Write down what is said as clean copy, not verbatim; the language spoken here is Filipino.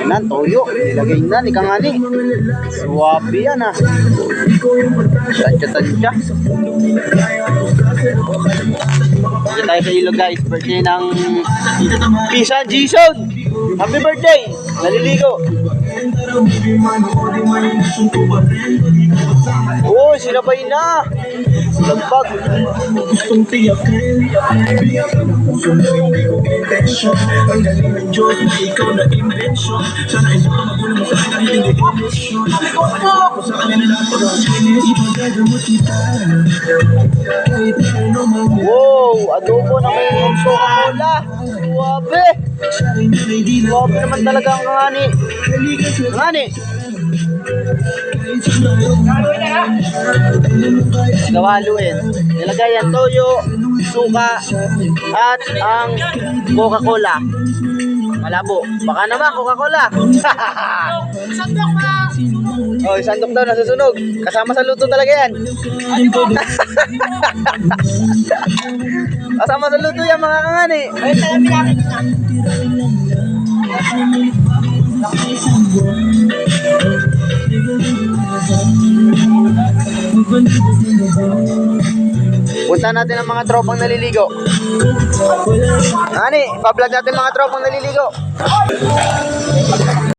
Yan, toyo. Ilagay na ni Kangani. Swabe yan ah. Tansya-tansya. Dito tayo sa ilog guys. Birthday ng Pisan Jason. Happy birthday. Naliligo. Oh, sinabay na. Lagbag. Wow, adobo na may Coca-Cola. Suwabe. Suwabe naman talaga ang Kangani. Kangani. Gawaluin. Nilagay ang toyo, suka, at ang Coca-Cola. Malabo. Baka naman Coca-Cola. Sandok pa! Oh, sandok daw nasusunog. Kasama sa luto talaga yan. Kasama sa luto yan mga Kangani. Ay, tayo pinakit na. Punta natin ang mga tropang naliligo. Ani, pa-vlog natin mga tropang naliligo.